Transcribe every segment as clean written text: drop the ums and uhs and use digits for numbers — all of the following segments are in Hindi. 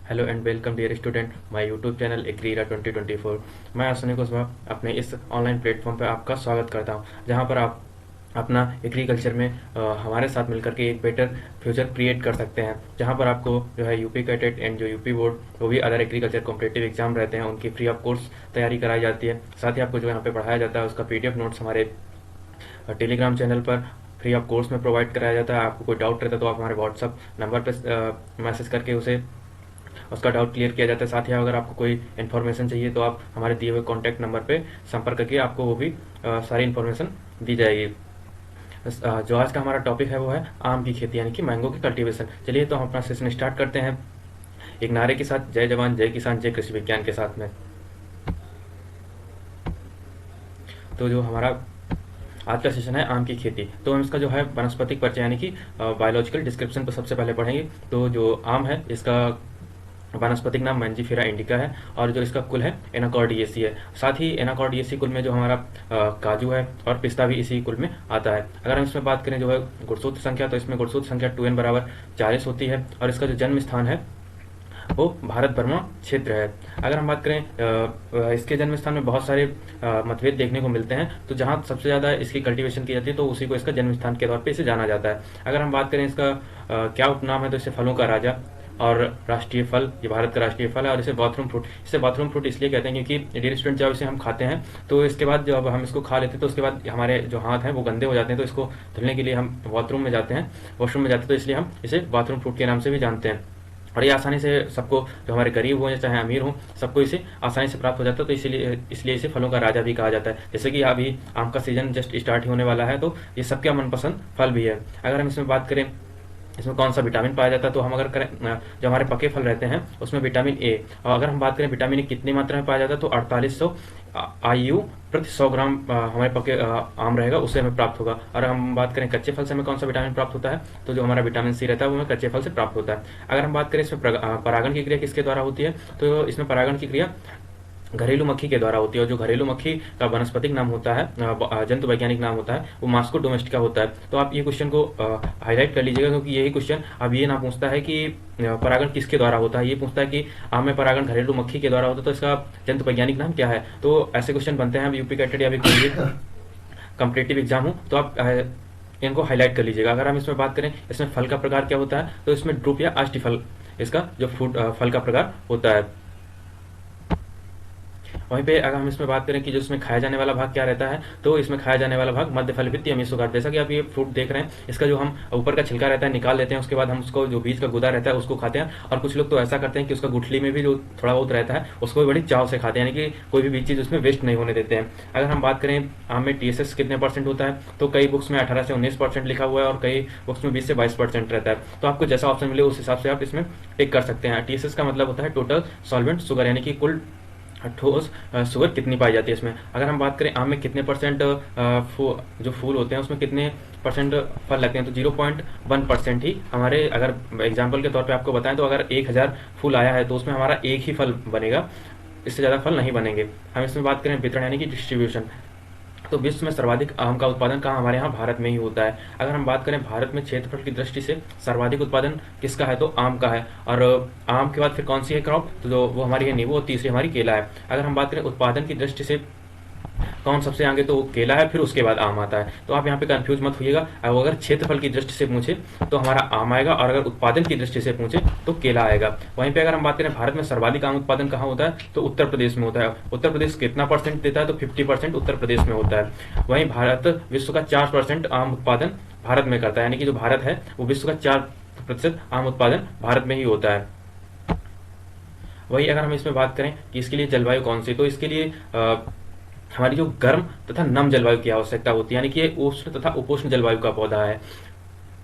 Hello and welcome dear student my YouTube channel एग्रीरा 2024। मैं अश्विनी कुशवाहा अपने इस ऑनलाइन प्लेटफॉर्म पर आपका स्वागत करता हूं, जहां पर आप अपना एग्रीकल्चर में हमारे साथ मिलकर के एक बेटर फ्यूचर क्रिएट कर सकते हैं। जहां पर आपको जो है यूपी कैटेट एंड जो यूपी बोर्ड वो भी अदर एग्रीकल्चर कॉम्पिटिटिव एग्जाम रहते हैं, उनकी फ्री ऑफ कोर्स तैयारी कराई जाती है। साथ ही आपको जो यहाँ पे पढ़ाया जाता है उसका PDF नोट्स हमारे टेलीग्राम चैनल पर फ्री ऑफ कोर्स में प्रोवाइड कराया जाता है। आपको कोई डाउट रहता है तो आप हमारे व्हाट्सअप नंबर पर मैसेज करके उसका डाउट क्लियर किया जाता है। साथ ही अगर आपको कोई इन्फॉर्मेशन चाहिए तो आप हमारे दिए हुए कॉन्टैक्ट नंबर पे संपर्क करके आपको वो भी सारी इन्फॉर्मेशन दी जाएगी। जो आज का हमारा टॉपिक है वो है आम की खेती यानी कि मैंगो की कल्टीवेशन। चलिए तो हम अपना सेशन स्टार्ट करते हैं एक नारे के साथ, जय जवान जय किसान जय कृषि विज्ञान के साथ में। तो जो हमारा आज का सेशन है आम की खेती, तो हम इसका जो है वनस्पतिक परिचय यानी कि बायोलॉजिकल डिस्क्रिप्शन पर सबसे पहले पढ़ेंगे। तो जो आम है इसका वनस्पतिक नाम मैंजीफेरा इंडिका है और जो इसका कुल है एनाकॉर्डियेसी है। साथ ही एनाकॉर्डियेसी कुल में जो हमारा काजू है और पिस्ता भी इसी कुल में आता है। अगर हम इसमें बात करें जो है गुणसूत्र संख्या, तो इसमें गुणसूत्र संख्या 2n बराबर 40 होती है और इसका जो जन्म स्थान है वो भारत बर्मा क्षेत्र है। अगर हम बात करें इसके जन्म स्थान में बहुत सारे मतभेद देखने को मिलते हैं, तो जहाँ सबसे ज़्यादा इसकी कल्टीवेशन की जाती है तो उसी को इसका जन्म स्थान के तौर पे इसे जाना जाता है। अगर हम बात करें इसका क्या उपनाम है, तो इसे फलों का राजा और राष्ट्रीय फल, ये भारत का राष्ट्रीय फल है। और इसे बाथरूम फ्रूट, इसे बाथरूम फ्रूट इसलिए कहते हैं क्योंकि डियर स्टूडेंट जब इसे हम खाते हैं तो इसके बाद जब हम इसको खा लेते हैं तो उसके बाद हमारे जो हाथ हैं वो गंदे हो जाते हैं, तो इसको धुलने के लिए हम बाथरूम में जाते हैं, वॉशरूम में जाते हैं, तो इसलिए हम इसे बाथरूम फ्रूट के नाम से भी जानते हैं। और ये आसानी से सबको, जो हमारे गरीब हो या चाहे अमीर हो, सबको इसे आसानी से प्राप्त हो जाता है, तो इसलिए इसे फलों का राजा भी कहा जाता है। जैसे कि अभी आम का सीजन जस्ट स्टार्ट ही होने वाला है, तो ये सबका मनपसंद फल भी है। अगर हम इसमें बात करें इसमें कौन सा विटामिन पाया जाता है, तो हम अगर करें जो हमारे पके फल रहते हैं उसमें विटामिन ए, और अगर हम बात करें विटामिन ए कितनी मात्रा में पाया जाता है, तो 4800 IU प्रति 100 ग्राम हमारे पके आम रहेगा उससे हमें प्राप्त होगा। और हम बात करें कच्चे फल से हमें कौन सा विटामिन प्राप्त होता है, तो जो हमारा विटामिन सी रहता है वो हमें कच्चे फल से प्राप्त होता है। अगर हम बात करें इसमें परागण की क्रिया किसके द्वारा होती है, तो इसमें परागण की क्रिया घरेलू मक्खी के द्वारा होती है। और जो घरेलू मक्खी का वनस्पतिक नाम होता है, जंतु वैज्ञानिक नाम होता है, वो मास्को डोमेस्टिका होता है। तो आप ये क्वेश्चन को हाईलाइट कर लीजिएगा, क्योंकि यही क्वेश्चन अब ये ना पूछता है कि परागण किसके द्वारा होता है, ये पूछता है कि आम में परागण घरेलू मक्खी के द्वारा होता है, तो इसका जंतु वैज्ञानिक नाम क्या है। तो ऐसे क्वेश्चन बनते हैं यूपी कैटेट या कोई भी कॉम्पिटिटिव एग्जाम हो, तो आप इनको हाईलाइट कर लीजिएगा। अगर हम इसमें बात करें इसमें फल का प्रकार क्या होता है, तो इसमें ड्रूप या अष्टफल इसका जो फ्रूट फल का प्रकार होता है। वहीं पे अगर हम इसमें बात करें कि जो इसमें खाया जाने वाला भाग क्या रहता है, तो इसमें खाया जाने वाला भाग मध्य फल भित्ति अमीषोगार। जैसा कि आप ये फ्रूट देख रहे हैं, इसका जो हम ऊपर का छिलका रहता है निकाल लेते हैं, उसके बाद हम उसको जो बीज का गुदा रहता है उसको खाते हैं। और कुछ लोग तो ऐसा करते हैं कि उसका गुठली में भी जो थोड़ा बहुत रहता है उसको भी बड़ी चाव से खाते हैं, यानी कि कोई भी बीज चीज़ उसमें वेस्ट नहीं होने देते हैं। अगर हम बात करें आम में TSS कितने % होता है, तो कई बुक्स में 18 से 19% लिखा हुआ है और कई बुक्स में 20 से 22% रहता है। तो आपको जैसा ऑप्शन मिले उस हिसाब से आप इसमें टिक कर सकते हैं। TSS का मतलब होता है टोटल सॉल्वेंट शुगर, यानी कि कुल ठोस शुगर कितनी पाई जाती है इसमें। अगर हम बात करें आम में कितने % जो फूल होते हैं उसमें कितने % फल लगते हैं, तो 0.1% ही हमारे, अगर एग्जाम्पल के तौर पे आपको बताएं तो अगर 1000 फूल आया है तो उसमें हमारा एक ही फल बनेगा, इससे ज़्यादा फल नहीं बनेंगे। हम इसमें बात करें वितरण यानी कि डिस्ट्रीब्यूशन, तो विश्व में सर्वाधिक आम का उत्पादन कहाँ, हमारे यहाँ भारत में ही होता है। अगर हम बात करें भारत में क्षेत्रफल की दृष्टि से सर्वाधिक उत्पादन किसका है, तो आम का है। और आम के बाद फिर कौन सी है क्रॉप, तो जो वो हमारी है नींबू, और तीसरी हमारी केला है। अगर हम बात करें उत्पादन की दृष्टि से कौन सबसे आगे, तो केला है, फिर उसके बाद आम आता है। तो आप यहाँ पे कंफ्यूज मत होइएगा। अगर क्षेत्रफल की दृष्टि से पूछे तो हमारा आम आएगा, और अगर उत्पादन की दृष्टि से पूछे तो केला आएगा। वहीं पे अगर हम बात करें भारत में सर्वाधिक आम उत्पादन कहाँ होता है, तो उत्तर प्रदेश में होता है। उत्तर प्रदेश कितना % देता है, तो 50% उत्तर प्रदेश में होता है। वहीं भारत विश्व का 4% आम उत्पादन भारत में करता है, यानी कि जो भारत है वो विश्व का 4% आम उत्पादन भारत में ही होता है। वही अगर हम इसमें बात करें कि इसके लिए जलवायु कौन सी, तो इसके लिए हमारी जो गर्म तथा नम जलवायु की आवश्यकता होती है, यानी कि ये उष्ण तथा उपोष्ण जलवायु का पौधा है।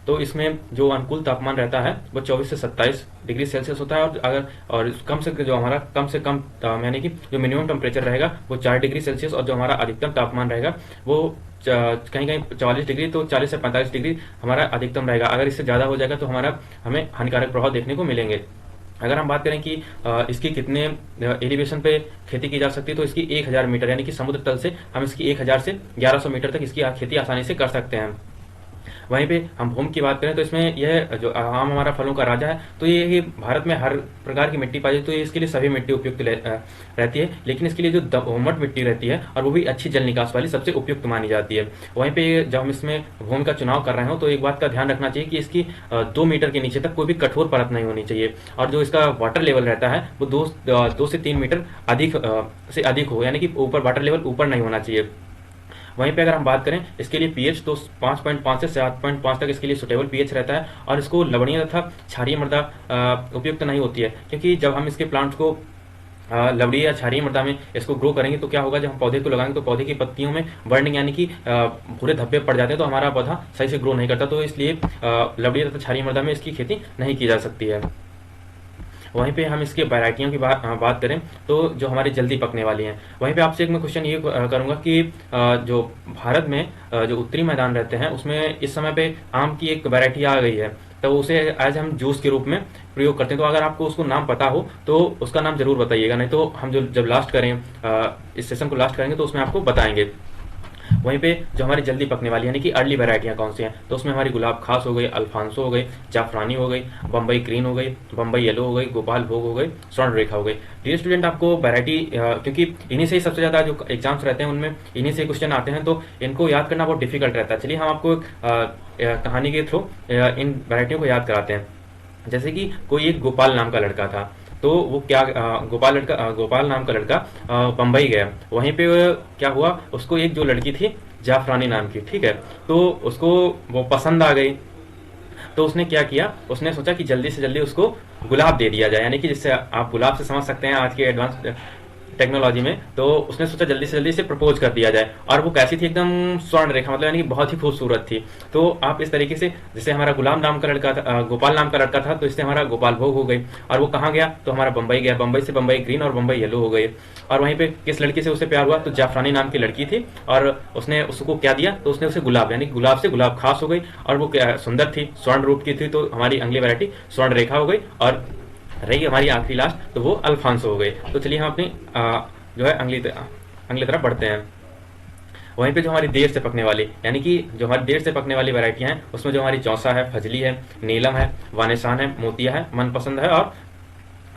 तो इसमें जो अनुकूल तापमान रहता है वो 24 से 27 डिग्री सेल्सियस होता है। और कम से जो हमारा कम से कम यानी कि जो मिनिमम टेम्परेचर रहेगा वो 4 डिग्री सेल्सियस, और जो हमारा अधिकतम तापमान रहेगा वो कहीं कहीं 44 डिग्री, तो 40 से 45 डिग्री हमारा अधिकतम रहेगा। अगर इससे ज़्यादा हो जाएगा तो हमें हानिकारक प्रभाव देखने को मिलेंगे। अगर हम बात करें कि इसकी कितने एलिवेशन पे खेती की जा सकती है, तो इसकी 1000 मीटर, यानी कि समुद्र तल से हम इसकी 1000 से 1100 मीटर तक इसकी खेती आसानी से कर सकते हैं। वहीं पे हम भूमि की बात करें तो इसमें यह जो आम हमारा फलों का राजा है, तो ये भारत में हर प्रकार की मिट्टी पाई जाती है, तो ये इसके लिए सभी मिट्टी उपयुक्त रहती है, लेकिन इसके लिए जो दोमट मिट्टी रहती है और वो भी अच्छी जल निकास वाली सबसे उपयुक्त मानी जाती है। वहीं पे जब हम इसमें भूमि का चुनाव कर रहे हो तो एक बात का ध्यान रखना चाहिए कि इसकी 2 मीटर के नीचे तक कोई भी कठोर परत नहीं होनी चाहिए, और जो इसका वाटर लेवल रहता है वो 2 से 3 मीटर अधिक से अधिक हो, यानी कि ऊपर वाटर लेवल ऊपर नहीं होना चाहिए। वहीं पे अगर हम बात करें इसके लिए पीएच, तो 5.5 से 7.5 तक इसके लिए सुटेबल पीएच रहता है, और इसको लवणीय तथा क्षारीय मृदा उपयुक्त नहीं होती है, क्योंकि जब हम इसके प्लांट्स को लवणीय या क्षारीय मृदा में इसको ग्रो करेंगे तो क्या होगा, जब हम पौधे को लगाएंगे तो पौधे की पत्तियों में बर्निंग यानी कि पूरे धब्बे पड़ जाते हैं, तो हमारा पौधा सही से ग्रो नहीं करता, तो इसलिए लवणीय तथा क्षारीय मृदा में इसकी खेती नहीं की जा सकती है। वहीं पे हम इसके वैरायटियों की बात करें तो जो हमारी जल्दी पकने वाली हैं, वहीं पे आपसे एक मैं क्वेश्चन ये करूंगा कि जो भारत में जो उत्तरी मैदान रहते हैं उसमें इस समय पे आम की एक वैरायटी आ गई है, तो उसे आज हम जूस के रूप में प्रयोग करते हैं, तो अगर आपको उसको नाम पता हो तो उसका नाम जरूर बताइएगा, नहीं तो हम जब लास्ट करें इस सेशन को लास्ट करेंगे तो उसमें आपको बताएंगे। वहीं पे जो हमारी जल्दी पकने वाली यानी कि अर्ली वैरायटियां कौन सी हैं, तो उसमें हमारी गुलाब खास हो गई, अल्फांसो हो गई, जाफरानी हो गई, बम्बई ग्रीन हो गई, बम्बई येलो हो गई, गोपाल भोग हो गई, स्वर्ण रेखा हो गई। डियर स्टूडेंट, आपको वैरायटी क्योंकि इन्हीं से ही सबसे ज़्यादा जो एग्जाम्स रहते हैं उनमें इन्हीं से क्वेश्चन आते हैं, तो इनको याद करना बहुत डिफिकल्ट रहता है। चलिए हम आपको कहानी के थ्रू इन वैरायटियों को याद कराते हैं। जैसे कि कोई एक गोपाल नाम का लड़का था, तो वो क्या गोपाल नाम का लड़का बम्बई गया। वहीं पे क्या हुआ, उसको एक जो लड़की थी जाफरानी नाम की, ठीक है, तो उसको वो पसंद आ गई, तो उसने क्या किया, उसने सोचा कि जल्दी से जल्दी उसको गुलाब दे दिया जाए, यानी कि जिससे आप गुलाब से समझ सकते हैं आज के एडवांस टेक्नोलॉजी में, तो उसने सोचा जल्दी से जल्दी इसे प्रपोज कर दिया जाए। और वो कैसी थी, एकदम स्वर्ण रेखा, मतलब यानी कि बहुत ही खूबसूरत थी। तो आप इस तरीके से, जैसे हमारा गुलाम नाम का लड़का था, गोपाल नाम का लड़का था, तो इससे हमारा गोपाल भोग हो गई। और वो कहाँ गया, तो हमारा बम्बई गया, बम्बई से बम्बई ग्रीन और बम्बई येलो हो गई। और वहीं पे किस लड़की से उसे प्यार हुआ, तो जाफरानी नाम की लड़की थी, और उसने उसको क्या दिया, तो उसने उसे गुलाब, यानी गुलाब से गुलाब खास हो गई, और वो सुंदर थी, स्वर्ण रूप की थी, तो हमारी अगली वैरायटी स्वर्ण रेखा हो गई। और रही हमारी आखिरी लास्ट, तो वो अल्फांसो हो गई। तो चलिए हम अपनी जो है अगली तरफ बढ़ते हैं। वहीं पे जो हमारी देर से पकने वाली, यानी कि जो हमारी देर से पकने वाली वैरायटियां हैं, उसमें जो हमारी चौसा है, फजली है, नीलम है, वानेशान है, मोतिया है, मनपसंद है और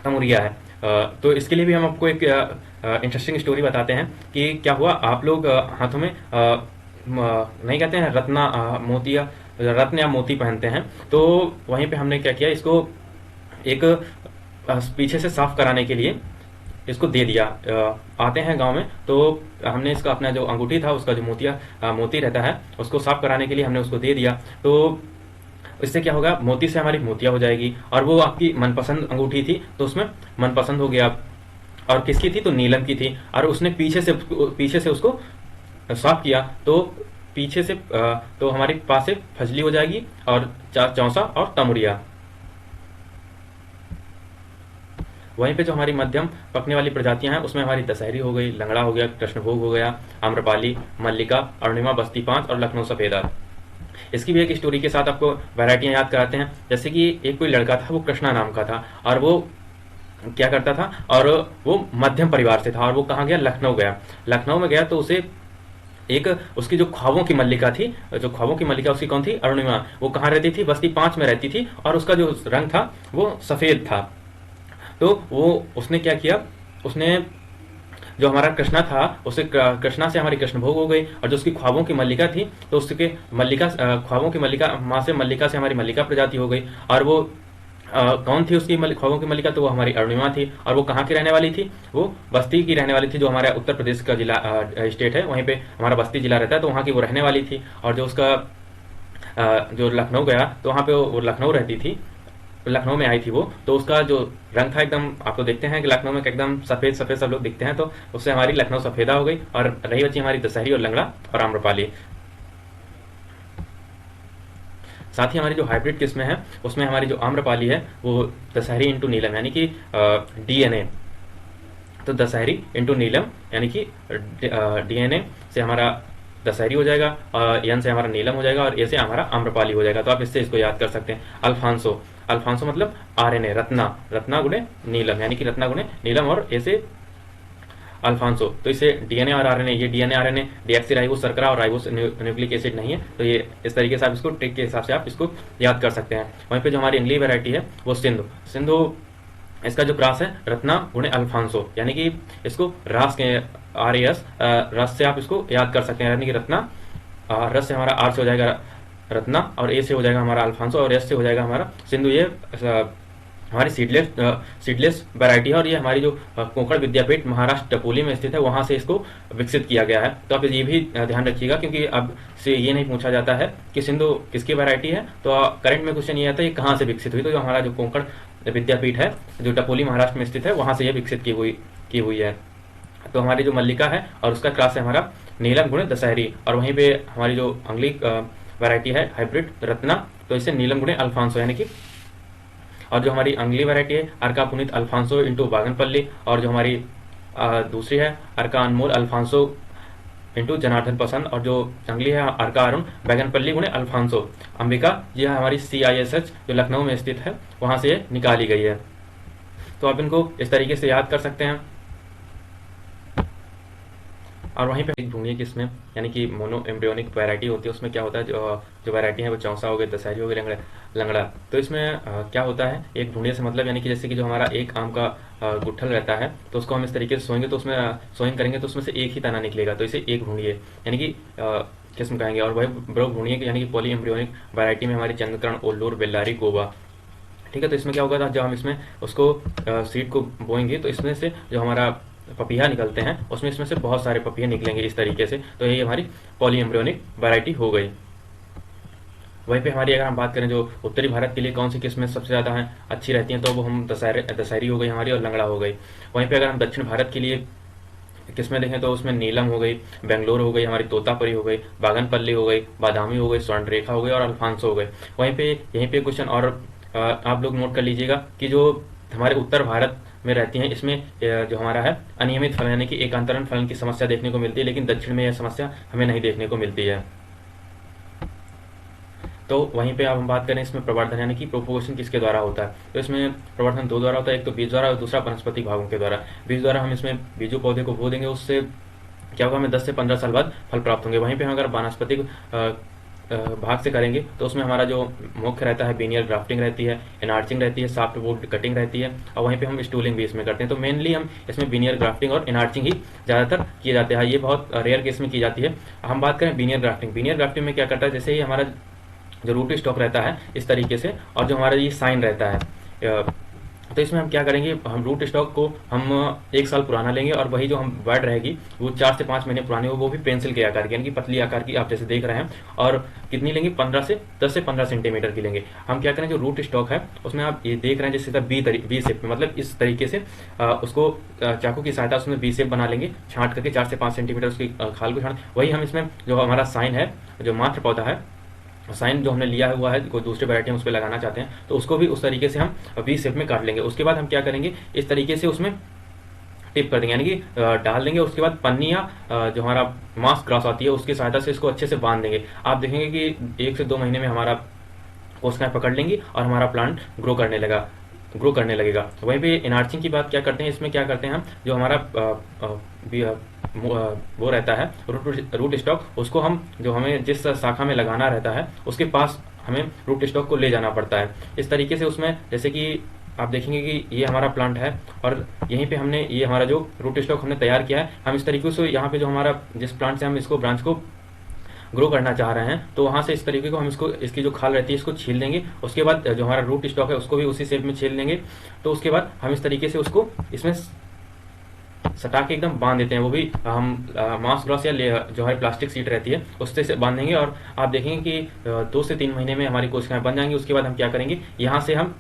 तमुरिया है। तो इसके लिए भी हम आपको एक इंटरेस्टिंग स्टोरी बताते हैं कि क्या हुआ। आप लोग हाथों में नहीं कहते हैं रत्ना मोतिया, रत्न या मोती पहनते हैं, तो वहीं पे हमने क्या किया, इसको एक पीछे से साफ कराने के लिए इसको दे दिया। आते हैं गांव में, तो हमने इसका अपना जो अंगूठी था, उसका जो मोती रहता है, उसको साफ कराने के लिए हमने उसको दे दिया। तो इससे क्या होगा, मोती से हमारी मोतिया हो जाएगी, और वो आपकी मनपसंद अंगूठी थी तो उसमें मनपसंद हो गया। और किसकी थी, तो नीलम की थी, और उसने पीछे से उसको साफ किया, तो पीछे से तो हमारे पास से फजली हो जाएगी, और चौसा और तमुरिया। वहीं पे जो हमारी मध्यम पकने वाली प्रजातियां हैं, उसमें हमारी दशहरी हो गई, लंगड़ा हो गया, कृष्णभोग हो गया, आम्रपाली, मल्लिका, अरुणिमा, बस्ती 5 और लखनऊ सफेदा। इसकी भी एक स्टोरी के साथ आपको वैरायटियां याद कराते हैं। जैसे कि एक कोई लड़का था, वो कृष्णा नाम का था, और वो क्या करता था, और वो मध्यम परिवार से था, और वो कहाँ गया, लखनऊ गया। लखनऊ में गया तो उसे एक उसकी जो ख्वाबों की मल्लिका थी, जो ख्वाबों की मल्लिका उसकी कौन थी, अरुणिमा, वो कहाँ रहती थी, बस्ती 5 में रहती थी, और उसका जो रंग था वो सफेद था। तो वो उसने क्या किया, उसने जो हमारा कृष्णा था, उसे कृष्णा से हमारी कृष्णभोग हो गई, और जो उसकी ख्वाबों की मल्लिका थी, तो उसके मल्लिका ख्वाबों की मल्लिका माँ से मल्लिका से हमारी मल्लिका प्रजाति हो गई। और वो कौन थी उसकी ख्वाबों की मल्लिका, तो वो हमारी अरुणिमा थी, और वो कहाँ की रहने वाली थी, वो बस्ती की रहने वाली थी, जो हमारे उत्तर प्रदेश का जिला स्टेट है, वहीं पे हमारा बस्ती जिला रहता है, तो वहाँ की वो रहने वाली थी। और जो उसका जो लखनऊ गया, तो वहाँ पे वो लखनऊ रहती थी, लखनऊ में आई थी वो, तो उसका जो रंग था एकदम, आप तो देखते हैं कि लखनऊ में एकदम सफेद सफेद सब लोग दिखते हैं, तो उससे हमारी लखनऊ सफेदा हो गई। और रही बची हमारी दशहरी और लंगड़ा और आम्रपाली। साथ ही हमारी जो हाइब्रिड किस्में हैं, उसमें हमारी जो आम्रपाली है वो दशहरी इंटू नीलम, यानी कि डीएनए, तो दशहरी इंटू नीलम यानी कि डीएनए से हमारा दशहरी हो जाएगा, और एन से हमारा नीलम हो जाएगा, और ए से हमारा आम्रपाली हो जाएगा। तो आप इससे इसको याद कर सकते हैं। अल्फांसो, अल्फांसो मतलब आरएनए, रत्ना, रत्ना गुणे नीलम, यानी कि रत्ना गुणे नीलम, और ए से अल्फांसो। तो इसे डीएनए और आरएनए, ये डीएनए आरएनए डीऑक्सीराइबोस शर्करा और राइबोस न्यूक्लिक एसिड नहीं है, तो ये इस तरीके से आप इसको ट्रिक के हिसाब से आप इसको याद कर सकते हैं। वहीं पे जो हमारी अगली वैरायटी है वो सिंधु। सिंधु इसका जो क्रास है रत्ना गुणे अल्फांसो, यानी कि इसको रास के RAS रस से आप इसको याद कर सकते हैं, यानी कि रत्ना रस से हमारा R से हो जाएगा रत्ना और A से हो जाएगा हमारा अल्फांसो और S से हो जाएगा हमारा सिंधु। ये हमारी सीडलेस वैरायटी है और ये हमारी जो कोंकण विद्यापीठ महाराष्ट्र टपोली में स्थित है वहां से इसको विकसित किया गया है। तो आप ये भी ध्यान रखिएगा, क्योंकि अब से ये नहीं पूछा जाता है कि सिंधु किसकी वैरायटी है, तो करंट में क्वेश्चन ये आता है कहाँ से विकसित हुई। तो जो हमारा जो कोंकण विद्यापीठ है जो टपोली महाराष्ट्र में स्थित है वहां से यह विकसित की हुई है। तो हमारी जो मल्लिका है और उसका क्लास है हमारा नीलम गुणे दशहरी, और वहीं पे हमारी जो अगली वैरायटी है हाइब्रिड रत्ना, तो इसे नीलम गुणे अल्फांसो यानी कि, और जो हमारी अगली वैरायटी है अर्का पुनीत अल्फांसो इंटू बागनपल्ली, और जो हमारी दूसरी है अर्का अनमोल अल्फांसो इंटू जनार्दन पसंद, और जो अगली है अर्का अरुण बैगनपल्ली गुणे अल्फांसो अंबिका। यह हमारी CISH जो लखनऊ में स्थित है वहां से निकाली गई है। तो आप इनको इस तरीके से याद कर सकते हैं। और वहीं पे ढूंढिए कि इसमें यानी कि मोनो एम्ब्रियोनिक वैरायटी होती है, उसमें क्या होता है, जो वैरायटी है वो चौसा हो गई, दशहरी हो गई, लंगड़ा। तो इसमें क्या होता है, एक ढूंढिए से मतलब यानी कि जैसे कि जो हमारा एक आम का गुठल रहता है तो उसको हम इस तरीके से सोएंगे तो उसमें सोइंग करेंगे तो उसमें से एक ही तना निकलेगा, तो इसे एक ढूंढिए यानी कि किस्म कहेंगे। और वही ब्रोक ढूंढिए यानी कि पॉली एम्ब्रियोनिक वैरायटी में हमारी चंद्रकर्ण, ओल्लूर, बेल्लारी, गोवा। ठीक है, तो इसमें क्या होगा था, जब हम इसमें उसको सीड को बोएंगे तो इसमें से जो हमारा पपीहा निकलते हैं उसमें इसमें से बहुत सारे पपीहे निकलेंगे इस तरीके से। तो यही हमारी पॉली एम्ब्रियोनिक वैरायटी हो गई। वहीं पे हमारी अगर हम बात करें जो उत्तरी भारत के लिए कौन सी किस्में सबसे ज़्यादा हैं अच्छी रहती हैं, तो वो हम दशहरी हो गई हमारी और लंगड़ा हो गई। वहीं पे अगर हम दक्षिण भारत के लिए किस्में देखें तो उसमें नीलम हो गई, बेंगलोर हो गई, हमारी तोतापरी हो गई, बागनपल्ली हो गई, बादामी हो गई, स्वर्णरेखा हो गई और अल्फांसो हो गई। वहीं पे यहीं पे क्वेश्चन और आप लोग नोट कर लीजिएगा कि जो हमारे उत्तर भारत में रहती हैं इसमें जो हमारा है अनियमित फलन यानी कि एकांतरण फलन की समस्या देखने को मिलती है, लेकिन दक्षिण में यह समस्या हमें नहीं देखने को मिलती है। तो वहीं पे अब हम बात करें इसमें प्रवर्धन यानी कि प्रोपोगेशन किसके द्वारा होता है, तो इसमें प्रवर्धन दो द्वारा होता है, एक तो बीज द्वारा और दूसरा वनस्पति भागों के द्वारा। बीज द्वारा हम इसमें बीजों पौधे को बो देंगे, उससे क्या होगा, हमें 10 से 15 साल बाद फल प्राप्त होंगे। वहीं पे हम अगर वानस्पतिक भाग से करेंगे तो उसमें हमारा जो मुख्य रहता है बीनियल ग्राफ्टिंग रहती है, एनार्चिंग रहती है, सॉफ्ट वुड कटिंग रहती है, और वहीं पे हम स्टूलिंग भी इसमें करते हैं। तो मेनली हम इसमें बीनियल ग्राफ्टिंग और एनार्चिंग ही ज़्यादातर किए जाते हैं, ये बहुत रेयर केस में की जाती है। हम बात करें बीनियल ग्राफ्टिंग, बीनियल ग्राफ्टिंग में क्या करता है, जैसे ही हमारा जो रूट स्टॉक रहता है इस तरीके से, और जो हमारा ये साइन रहता है, तो इसमें हम क्या करेंगे, हम रूट स्टॉक को हम 1 साल पुराना लेंगे और वही जो हम वर्ड रहेगी वो 4 से 5 महीने पुरानी हो, वो भी पेंसिल के आकार की यानी कि पतली आकार की आप जैसे देख रहे हैं। और कितनी लेंगे, 10 से 15 सेंटीमीटर की लेंगे। हम क्या करें, जो रूट स्टॉक है उसमें आप ये देख रहे हैं जैसे बी शेप में, मतलब इस तरीके से उसको चाकू की सहायता उसमें बी शेप बना लेंगे, छांट करके 4 से 5 सेंटीमीटर उसकी खाल को छांट। वही हम इसमें जो हमारा साइन है, जो मात्र पौधा है, साइन जो हमने लिया हुआ है, कोई दूसरी वैरायटी हम उस पर लगाना चाहते हैं तो उसको भी उस तरीके से हम वी शेप में काट लेंगे। उसके बाद हम क्या करेंगे, इस तरीके से उसमें टिप कर देंगे यानी कि डाल देंगे। उसके बाद पन्नी या जो हमारा मास ग्रास आती है उसकी सहायता से इसको अच्छे से बांध देंगे। आप देखेंगे कि 1 से 2 महीने में हमारा कोशिकाएं पकड़ लेंगी और हमारा प्लांट ग्रो करने लगेगा। वहीं पे एनार्चिंग की बात क्या करते हैं, इसमें क्या करते हैं हम, जो हमारा वो रहता है रूट स्टॉक, उसको हम जो हमें जिस शाखा में लगाना रहता है उसके पास हमें रूट स्टॉक को ले जाना पड़ता है। इस तरीके से उसमें जैसे कि आप देखेंगे कि ये हमारा प्लांट है और यहीं पे हमने ये हमारा जो रूट स्टॉक हमने तैयार किया है, हम इस तरीके से यहाँ पे जो हमारा जिस प्लांट से हम इसको ब्रांच को ग्रो करना चाह रहे हैं तो वहाँ से इस तरीके को हम इसकी जो खाल रहती है इसको छील देंगे। उसके बाद जो हमारा रूट स्टॉक है उसको भी उसी शेप में छील देंगे। तो उसके बाद हम इस तरीके से उसको इसमें सटा के एकदम बांध देते हैं, वो भी हम मास ग्रॉस या जो हमारी प्लास्टिक सीट रहती है उससे से बांधेंगे। और आप देखेंगे कि 2 से 3 महीने में हमारी कोशिकाएं बन जाएंगी। उसके बाद हम क्या करेंगे, यहाँ से हम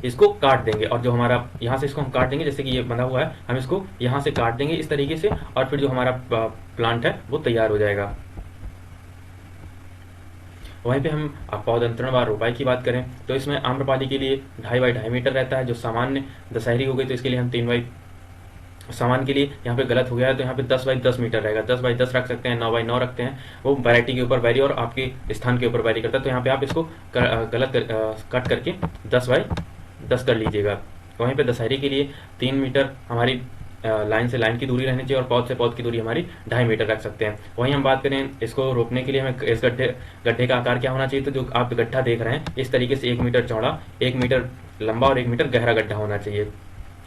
इसको काट देंगे, और जो हमारा यहाँ से इसको हम काट देंगे, जैसे कि ये बंधा हुआ है, हम इसको यहाँ से काट देंगे इस तरीके से, और फिर जो हमारा प्लांट है वो तैयार हो जाएगा। वहीं पे हम पौधंतरण व रोपाई की बात करें तो इसमें आम्रपाली के लिए 2.5 बाई 2.5 मीटर रहता है। जो सामान्य दशहरी हो गई तो इसके लिए हम 3 बाई, सामान के लिए यहाँ पे गलत हो गया है तो यहाँ पे 10 बाई 10 मीटर रहेगा। 10 बाई 10 रख सकते हैं, 9 बाई 9 रखते हैं, वो वैरायटी के ऊपर वैरी और आपके स्थान के ऊपर वैरी करता है। तो यहाँ पे आप इसको कट करके 10 बाई 10 कर लीजिएगा। वहीं पे दशहरी के लिए 3 मीटर हमारी लाइन से लाइन की दूरी रहनी चाहिए और पौध से पौध की दूरी हमारी 2.5 मीटर रख सकते हैं। वहीं हम बात करें इसको रोपने के लिए हमें इस गड्ढे का आकार क्या होना चाहिए, तो जो आप गड्ढा देख रहे हैं इस तरीके से 1 मीटर चौड़ा, 1 मीटर लंबा और 1 मीटर गहरा गड्ढा होना चाहिए।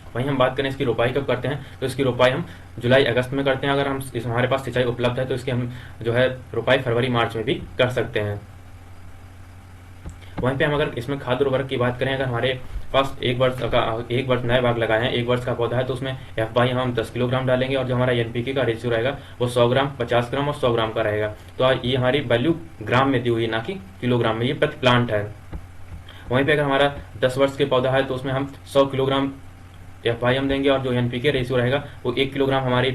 वहीं हम बात करें इसकी रोपाई कब करते हैं, तो इसकी रोपाई हम जुलाई अगस्त में करते हैं। अगर हम हमारे पास सिंचाई उपलब्ध है तो इसकी हम जो है रोपाई फरवरी मार्च में भी कर सकते हैं। वहीं पे हम अगर इसमें खाद उर्वरक की बात करें, अगर हमारे पास एक वर्ष नए बाग लगाए हैं, 1 वर्ष का पौधा है, तो उसमें FY हम 10 किलोग्राम डालेंगे और जो हमारा NPK का रेशियो रहेगा वो 100 ग्राम, 50 ग्राम और 100 ग्राम का रहेगा। तो ये हमारी वैल्यू ग्राम में दी हुई है, ना कि किलोग्राम में, ये प्रति प्लांट है। वहीं पे अगर हमारा 10 वर्ष के पौधा है तो उसमें हम 100 किलोग्राम FY हम देंगे और जो NPK रेशियो रहेगा वो 1 किलोग्राम हमारी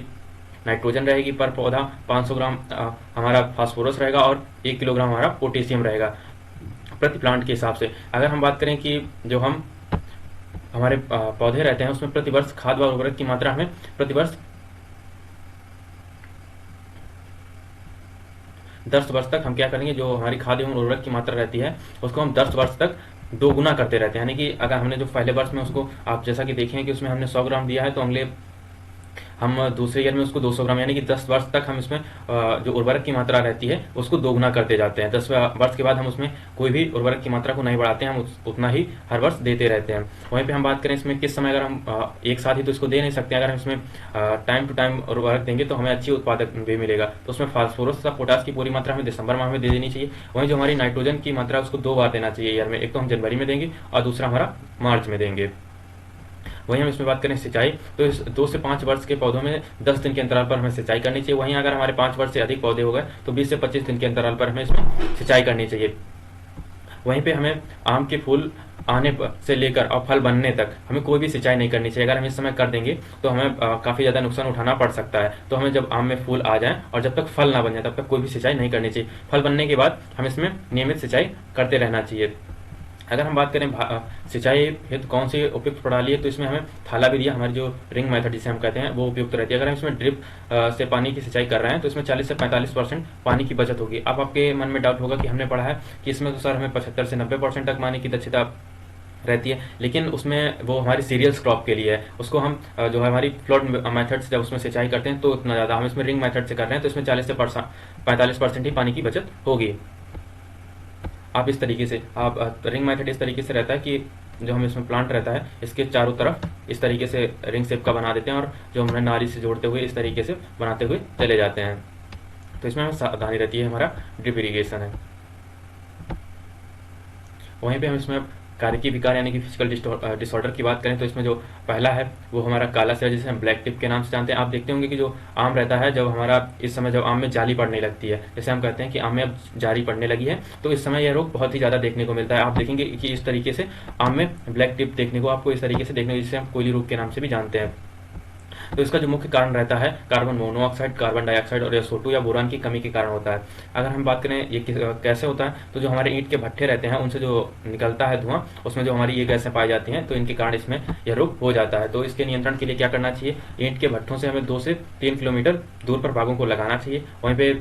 नाइट्रोजन रहेगी पर पौधा, 500 ग्राम हमारा फास्फोरस रहेगा और 1 किलोग्राम हमारा पोटेशियम रहेगा प्रति प्लांट के हिसाब से। अगर हम बात करें कि जो हम हमारे पौधे रहते हैं उसमें प्रतिवर्ष खाद व उर्वरक की मात्रा हमें प्रतिवर्ष 10 वर्ष तक हम क्या करेंगे, जो हमारी खाद एवं उर्वरक की मात्रा रहती है उसको हम 10 वर्ष तक दोगुना करते रहते हैं। यानी कि अगर हमने जो पहले वर्ष में उसको आप जैसा कि देखें कि उसमें हमने 100 ग्राम दिया है, तो अगले हम दूसरे ईयर में उसको 200 ग्राम, यानी कि 10 वर्ष तक हम इसमें जो उर्वरक की मात्रा रहती है उसको दोगुना करते जाते हैं। 10 वर्ष के बाद हम उसमें कोई भी उर्वरक की मात्रा को नहीं बढ़ाते हैं, हम उतना ही हर वर्ष देते रहते हैं। वहीं पे हम बात करें इसमें किस समय, अगर हम एक साथ ही तो इसको दे नहीं सकते, अगर हम इसमें टाइम टू टाइम उर्वरक देंगे तो हमें अच्छी उत्पादक भी मिलेगा। तो उसमें फास्फोरस तथा पोटास की पूरी मात्रा हमें दिसंबर माह में दे देनी चाहिए। वहीं जो हमारी नाइट्रोजन की मात्रा उसको 2 बार देना चाहिए ईयर में, एक तो हम जनवरी में देंगे और दूसरा हमारा मार्च में देंगे। वहीं हम इसमें बात करें सिंचाई, तो इस 2 से 5 वर्ष के पौधों में 10 दिन के अंतराल पर हमें सिंचाई करनी चाहिए। वहीं अगर हमारे 5 वर्ष से अधिक पौधे हो गए तो 20 से 25 दिन के अंतराल पर हमें इसमें सिंचाई करनी चाहिए। वहीं पे हमें आम के फूल आने से लेकर और फल बनने तक हमें कोई भी सिंचाई नहीं करनी चाहिए। अगर हम इस समय कर देंगे तो हमें काफ़ी ज़्यादा नुकसान उठाना पड़ सकता है। तो हमें जब आम में फूल आ जाएं और जब तक फल ना बन जाए तब तक कोई भी सिंचाई नहीं करनी चाहिए। फल बनने के बाद हमें इसमें नियमित सिंचाई करते रहना चाहिए। अगर हम बात करें सिंचाई हेतु कौन सी उपयुक्त प्रणाली है, तो इसमें हमें थाला विधि, हमारी जो रिंग मेथड जिसे हम कहते हैं, वो उपयुक्त रहती है। अगर हम इसमें ड्रिप से पानी की सिंचाई कर रहे हैं तो इसमें 40 से 45% पानी की बचत होगी। अब आपके मन में डाउट होगा कि हमने पढ़ा है कि इसमें तो सर हमें 75 से 90% तक पानी की दक्षता रहती है, लेकिन उसमें वो हमारी सीरियल्स क्रॉप के लिए है। उसको हम जो है हमारी फ्लोट मेथड से जब उसमें सिंचाई करते हैं तो इतना ज़्यादा, हम इसमें रिंग मेथड से कर रहे हैं तो इसमें 40 से 45% ही पानी की बचत होगी। आप इस तरीके से रिंग मेथड इस तरीके से रहता है कि जो हम इसमें प्लांट रहता है इसके चारों तरफ इस तरीके से रिंग शेप का बना देते हैं और जो हमने नाली से जोड़ते हुए इस तरीके से बनाते हुए चले जाते हैं। तो इसमें हमें सावधानी रहती है, हमारा ड्रिप इरीगेशन है। वहीं पे हम इसमें कार्य विकार यानी कि फिजिकल डिसऑर्डर की बात करें तो इसमें जो पहला है वो हमारा काला सिरा, जिसे हम ब्लैक टिप के नाम से जानते हैं। आप देखते होंगे कि जो आम रहता है, जब हमारा इस समय जब आम में जाली पड़ने लगती है, जैसे हम कहते हैं कि आम में अब जाली पड़ने लगी है, तो इस समय यह रोग बहुत ही ज़्यादा देखने को मिलता है। आप देखेंगे कि इस तरीके से आम में ब्लैक टिप देखने को आपको इस तरीके से देखने को, जिसे हम कोयली रोग के नाम से भी जानते हैं। तो इसका जो मुख्य कारण रहता है कार्बन मोनोऑक्साइड, कार्बन डाइऑक्साइड और SO2 या बोरान की कमी के कारण होता है। अगर हम बात करें ये कैसे होता है, तो जो हमारे ईंट के भट्ठे रहते हैं उनसे जो निकलता है धुआं, उसमें जो हमारी ये गैसें पाई जाती हैं, तो इनके कारण इसमें यह रोग हो जाता है। तो इसके नियंत्रण के लिए क्या करना चाहिए, ईंट के भट्ठों से हमें 2 से 3 किलोमीटर दूर पर बागों को लगाना चाहिए। वहीं पे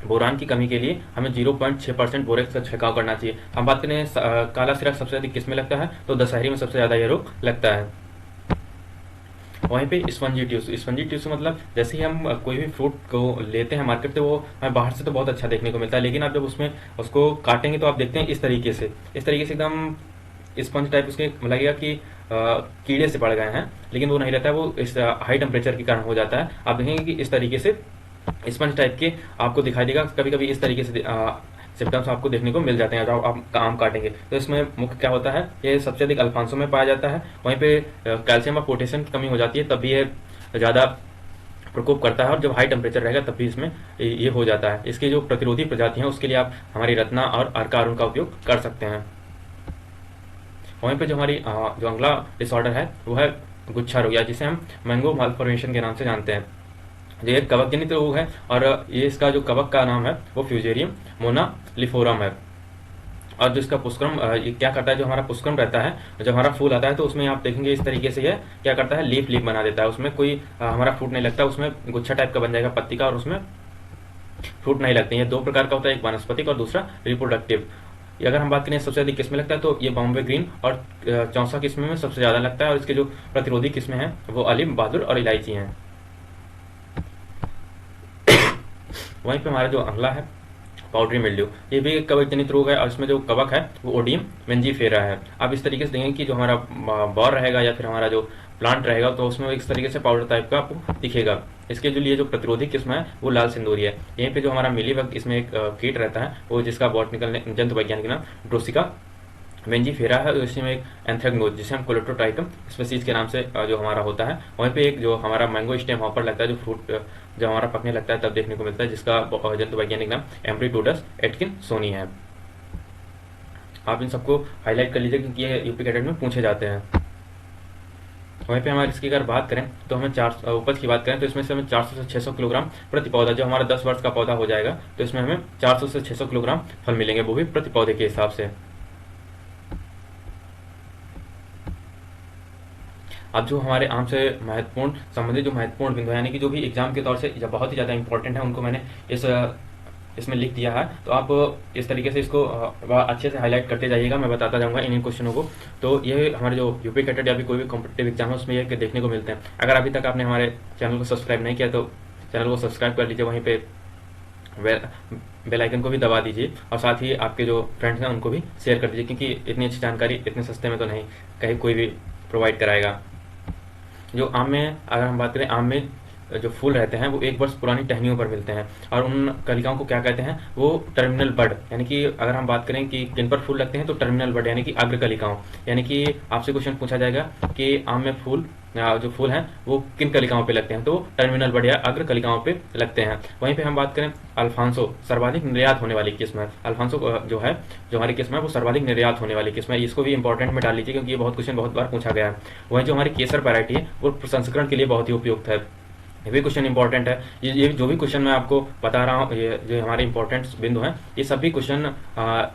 बोरान की कमी के लिए हमें 0.6% बोरेक्स का छिड़काव करना चाहिए। हम बात करें काला सिरा सबसे अधिक किस में लगता है, तो दशहरी में सबसे ज़्यादा यह रोग लगता है। वहीं पे स्पंजी टिश्यू मतलब जैसे ही हम कोई भी फ्रूट को लेते हैं मार्केट से, वो हमें बाहर से तो बहुत अच्छा देखने को मिलता है, लेकिन आप जब उसमें उसको काटेंगे तो आप देखते हैं इस तरीके से एकदम स्पंज टाइप उसके लगेगा कि कीड़े से पड़ गए हैं, लेकिन वो नहीं रहता है, वो इस हाई टेम्परेचर के कारण हो जाता है। आप देखेंगे कि इस तरीके से स्पंज टाइप के आपको दिखाई देगा, कभी कभी इस तरीके से सिम्टम्स आपको देखने को मिल जाते हैं जब आप आम काटेंगे। तो इसमें मुख्य क्या होता है, ये सबसे अधिक अल्फांसो में पाया जाता है। वहीं पे कैल्शियम और पोटेशियम की कमी हो जाती है, तब भी ये ज़्यादा प्रकोप करता है, और जब हाई टेम्परेचर रहेगा तब भी इसमें ये हो जाता है। इसकी जो प्रतिरोधी प्रजाति हैं उसके लिए आप हमारी रत्ना और अर्का का उपयोग कर सकते हैं। वहीं पे जो हमारी जो अगला डिसऑर्डर है वो है गुच्छा रोग, या जिसे हम मैंगो मालफॉर्मेशन के नाम से जानते हैं। ये एक कवक जनित रोग है और ये इसका जो कवक का नाम है वो फ्यूजेरियम मोनालिफोरम है। और जो इसका पुष्करम ये क्या करता है, जो हमारा पुष्करम रहता है, जब हमारा फूल आता है तो उसमें आप देखेंगे इस तरीके से ये क्या करता है, लीफ बना देता है। उसमें कोई हमारा फ्रूट नहीं लगता, उसमें गुच्छा टाइप का बन जाएगा पत्ती का, और उसमें फ्रूट नहीं लगते। ये 2 प्रकार का होता है, एक वानस्पतिक और दूसरा रिप्रोडक्टिव। अगर हम बात करें सबसे अधिक किस्में लगता है तो ये बॉम्बे ग्रीन और चौसा किस्में में सबसे ज़्यादा लगता है, और इसके जो प्रतिरोधी किस्में हैं वो अलीम, बहादुर और इलायची हैं। वहीं पे हमारा जो अगला है पाउडरी मिल्ड्यू, ये भी एक कवक जनित रोग है, और इसमें जो कवक है वो ओडियम वेंजीफेरा है। आप इस तरीके से देखेंगे कि जो हमारा बॉर रहेगा या फिर हमारा जो प्लांट रहेगा तो उसमें इस तरीके से पाउडर टाइप का आपको दिखेगा। इसके जो लिए जो प्रतिरोधी किस्म है वो लाल सिंदूरी है। यहीं पे जो हमारा मिलीबग, इसमें एक कीट रहता है वो जिसका बॉटनिकल जंतु वैज्ञानिक नाम ड्रोसिका वेंजीफेरा है, इसमें एक एंथ्रेक्नोज जिसे हम कोलेटोट्राइकम स्पीसीज के नाम से जो हमारा होता है। वहीं पे एक जो हमारा मैंगो स्टेम हॉपर लगता है, जो फ्रूट जब हमारा पकने लगता है तब देखने को मिलता है, जिसका जंतु वैज्ञानिक नाम एम्ब्रीटोडस एटकिनसोनी है। आप इन सबको हाईलाइट कर लीजिए क्योंकि ये यूपी कैडेट में पूछे जाते हैं। वहीं पे हमारे इसकी अगर बात करें तो हमें उपज की बात करें तो इसमें से हमें 400 से 600 किलोग्राम प्रति पौधा, जो हमारा 10 वर्ष का पौधा हो जाएगा तो इसमें हमें 400 से 600 किलोग्राम फल मिलेंगे, वो भी प्रति पौधे के हिसाब से। अब जो हमारे आम से महत्वपूर्ण संबंधित जो महत्वपूर्ण बिंदु है, यानी कि जो भी एग्जाम के तौर से बहुत ही ज़्यादा इंपॉर्टेंट है, उनको मैंने इसमें लिख दिया है। तो आप इस तरीके से इसको अच्छे से हाईलाइट करते जाइएगा, मैं बताता जाऊंगा इन क्वेश्चनों को। तो ये हमारे जो यूपी कैडेट या भी कोई भी कॉम्पिटेटिव एग्जाम है उसमें ये देखने को मिलते हैं। अगर अभी तक आपने हमारे चैनल को सब्सक्राइब नहीं किया तो चैनल को सब्सक्राइब कर लीजिए, वहीं पे बेल आइकन को भी दबा दीजिए, और साथ ही आपके जो फ्रेंड्स हैं उनको भी शेयर कर दीजिए, क्योंकि इतनी अच्छी जानकारी इतने सस्ते में तो नहीं कहीं कोई भी प्रोवाइड कराएगा। जो आम में अगर हम बात करें, आम में जो फूल रहते हैं वो 1 वर्ष पुरानी टहनियों पर मिलते हैं, और उन कलिकाओं को क्या कहते हैं, वो टर्मिनल बड, यानी कि अगर हम बात करें कि किन पर फूल लगते हैं तो टर्मिनल बड यानी कि अग्र कलिकाओं। यानी कि आपसे क्वेश्चन पूछा जाएगा कि आम में फूल जो फूल हैं वो किन कलिकाओं पे लगते हैं, तो टर्मिनल बड या अग्र कलिकाओं पे लगते हैं। वहीं पे हम बात करें अल्फांसो, सर्वाधिक निर्यात होने वाली किस्म है। अल्फांसो जो है, जो हमारी किस्म है वो सर्वाधिक निर्यात होने वाली किस्म है। इसको भी इंपॉर्टेंट में डाल लीजिए क्योंकि ये बहुत क्वेश्चन बहुत बार पूछा गया है। वहीं जो हमारी केसर वैरायटी है वो प्रसंस्करण के लिए बहुत ही उपयुक्त है। ये भी क्वेश्चन इंपॉर्टेंट है। ये जो भी क्वेश्चन मैं आपको बता रहा हूँ, ये जो हमारे इंपॉर्टेंट बिंदु हैं, ये सभी क्वेश्चन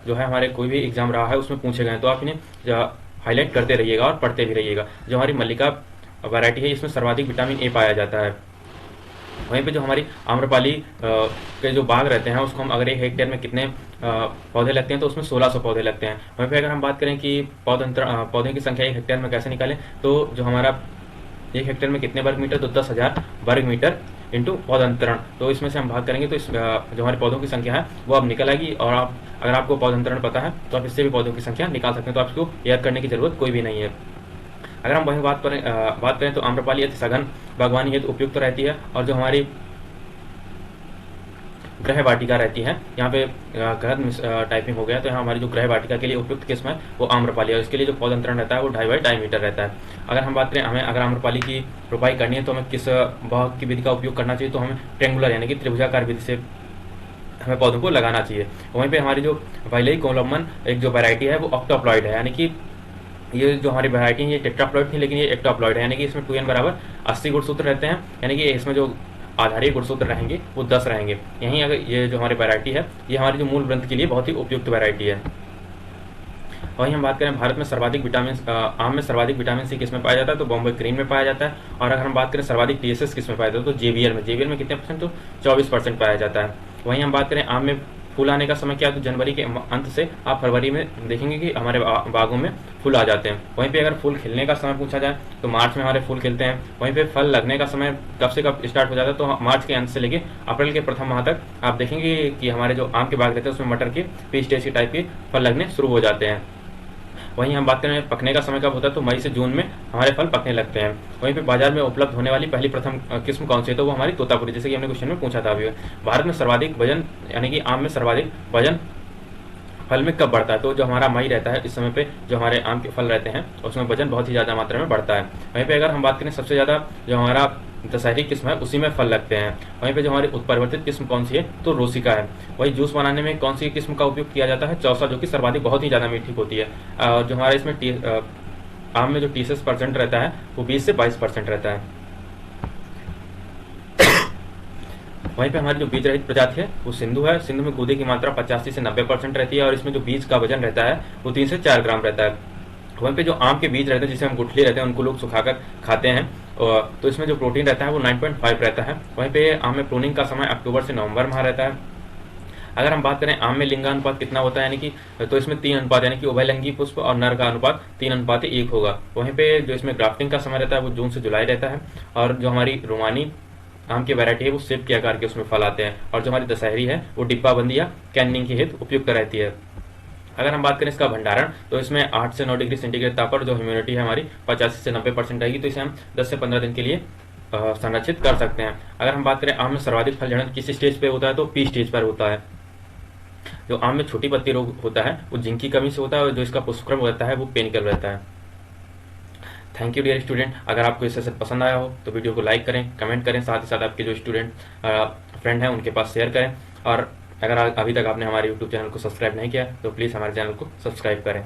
जो है हमारे कोई भी एग्जाम रहा है उसमें पूछे गए हैं, तो आप इन्हें हाईलाइट करते रहिएगा और पढ़ते भी रहिएगा। जो हमारी मल्लिका वैरायटी है इसमें सर्वाधिक विटामिन ए पाया जाता है। वहीं पे जो हमारी आम्रपाली के जो बाग रहते हैं उसको हम अगर 1 हेक्टेयर में कितने पौधे लगते हैं तो उसमें 1600 पौधे लगते हैं। वहीं पे अगर हम बात करें कि पौधे की संख्या 1 हेक्टेयर में कैसे निकालें, तो जो हमारा 1 हेक्टेयर में कितने वर्ग मीटर, तो 10,000 वर्ग मीटर इंटू पौधांतरण। तो इसमें से हम भाग करेंगे तो इस जो हमारे पौधों की संख्या है वो अब निकल आएगी, और आप अगर आपको पौधांतरण पता है तो आप इससे भी पौधों की संख्या निकाल सकते हैं, तो आपको याद करने की जरूरत कोई भी नहीं है। अगर हम वहीं बात करें तो आम्रपाली अति सघन बागवानी हेतु उपयुक्त रहती है, और जो हमारी गृह वाटिका रहती है, यहाँ पे गलत टाइपिंग हो गया, तो यहाँ हमारी जो गृह वाटिका के लिए उपयुक्त किस्म है वो आम्रपाली है। इसके लिए जो पौधांतरण रहता है वो 2.5 बाई 2.5 मीटर रहता है। अगर हम बात करें हमें अगर आम्रपाली की रोपाई करनी है तो हमें किस वाहक की विधि का उपयोग करना चाहिए, तो हमें ट्रेंगुलर यानी कि त्रिभुजाकार विधि से हमें पौधों को लगाना चाहिए। वहीं पर हमारी जो वाइलेई कोलमन एक जो वैरायटी है वो ऑक्टोप्लॉइड है, यानी कि ये जो हमारी वैरायटी है ये टेट्राप्लॉइड थी लेकिन ये एक्टोप्लॉइड है, यानी कि इसमें 2n बराबर 80 गुणसूत्र रहते हैं, यानी कि इसमें जो आधारीय गुणसूत्र रहेंगे वो 10 रहेंगे। यहीं अगर ये जो हमारी वैरायटी है ये हमारी जो मूल ग्रंथ के लिए बहुत ही उपयुक्त वैरायटी है। वहीं हम बात करें भारत में सर्वाधिक आम में सर्वाधिक विटामिन सी किस में पाया जाता है, तो बॉम्बे ग्रीन में पाया जाता है। और अगर हम बात करें सर्वाधिक टीएसएस किस में पाया जाता है, तो जेवीएल में कितने परसेंट, तो 24% पाया जाता है। वहीं हम बात करें आम में फूल आने का समय क्या है, तो जनवरी के अंत से आप फरवरी में देखेंगे कि हमारे बागों में फूल आ जाते हैं। वहीं पे अगर फूल खिलने का समय पूछा जाए तो मार्च में हमारे फूल खिलते हैं। वहीं पे फल लगने का समय कब से कब स्टार्ट हो जाता है, तो मार्च के अंत से लेके अप्रैल के प्रथम माह तक आप देखेंगे कि हमारे जो आम के बाग रहते हैं उसमें मटर के पी स्टेज के टाइप के फल लगने शुरू हो जाते हैं। वहीं हम बात करें पकने का समय कब होता है, तो मई से जून में हमारे फल पकने लगते हैं। वहीं पे बाजार में उपलब्ध होने वाली पहली प्रथम किस्म कौन सी है, तो वो हमारी तोतापुरी, जैसे कि हमने क्वेश्चन में पूछा था अभी। भारत में सर्वाधिक वजन यानी कि आम में सर्वाधिक वजन फल में कब बढ़ता है, तो जो हमारा मई रहता है इस समय पे जो हमारे आम के फल रहते हैं उसमें वजन बहुत ही ज़्यादा मात्रा में बढ़ता है। वहीं पे अगर हम बात करें सबसे ज़्यादा जो हमारा दशहरी किस्म है उसी में फल लगते हैं। वहीं पे जो हमारी उत्परिवर्तित किस्म कौन सी है, तो रोसिका है। वही जूस बनाने में कौन सी किस्म का उपयोग किया जाता है, चौसा, जो कि सर्वाधिक बहुत ही ज़्यादा मीठी होती है। और जो हमारे इसमें आम में जो TSS% रहता है वो 20 से 22% रहता है। वहीं पे हमारी जो बीज रहित प्रजाति है वो सिंधु है। सिंधु में गूदे की मात्रा 85 से 90% रहती है, और इसमें जो बीज का वजन रहता है वो 3 से 4 ग्राम रहता है। वहीं पे जो आम के बीज रहते हैं जिसे हम गुठली रहते हैं उनको लोग सुखाकर खाते हैं, तो इसमें जो प्रोटीन रहता है वो 9.5 रहता है। वहीं पे आम में प्रूनिंग का समय अक्टूबर से नवंबर माह रहता है। अगर हम बात करें आम में लिंगानुपात कितना होता है, यानी कि तो इसमें 3 अनुपात, यानी कि उभयलिंगी पुष्प और नर का अनुपात 3:1 होगा। वहीं पे जो इसमें ग्राफ्टिंग का समय रहता है वो जून से जुलाई रहता है। और जो हमारी रोमानी आम की वैरायटी है वो सेब के आकार के उसमें फल आते हैं। और जो हमारी दशहरी है वो डिब्बाबंदी या कैनिंग के हेतु उपयुक्त रहती है। अगर हम बात करें इसका भंडारण, तो इसमें 8 से 9 डिग्री सेंटीग्रेड ताप पर जो ह्यूमिडिटी है हमारी 85 से 90% रहेगी, तो इसे हम 10 से 15 दिन के लिए संरक्षित कर सकते हैं। अगर हम बात करें आम में सर्वाधिक फल झड़न किस स्टेज पे होता है, तो पी स्टेज पर होता है। जो आम में छोटी पत्ती रोग होता है वो जिंक की कमी से होता है, और जो इसका पुष्पक्रम रहता है वो पेनिकल रहता है। Thank you dear student. अगर आपको ये सेशन पसंद आया हो तो वीडियो को लाइक करें, कमेंट करें, साथ ही साथ आपके जो स्टूडेंट फ्रेंड हैं उनके पास शेयर करें। और अगर अभी तक आपने हमारे यूट्यूब चैनल को सब्सक्राइब नहीं किया तो प्लीज़ हमारे चैनल को सब्सक्राइब करें।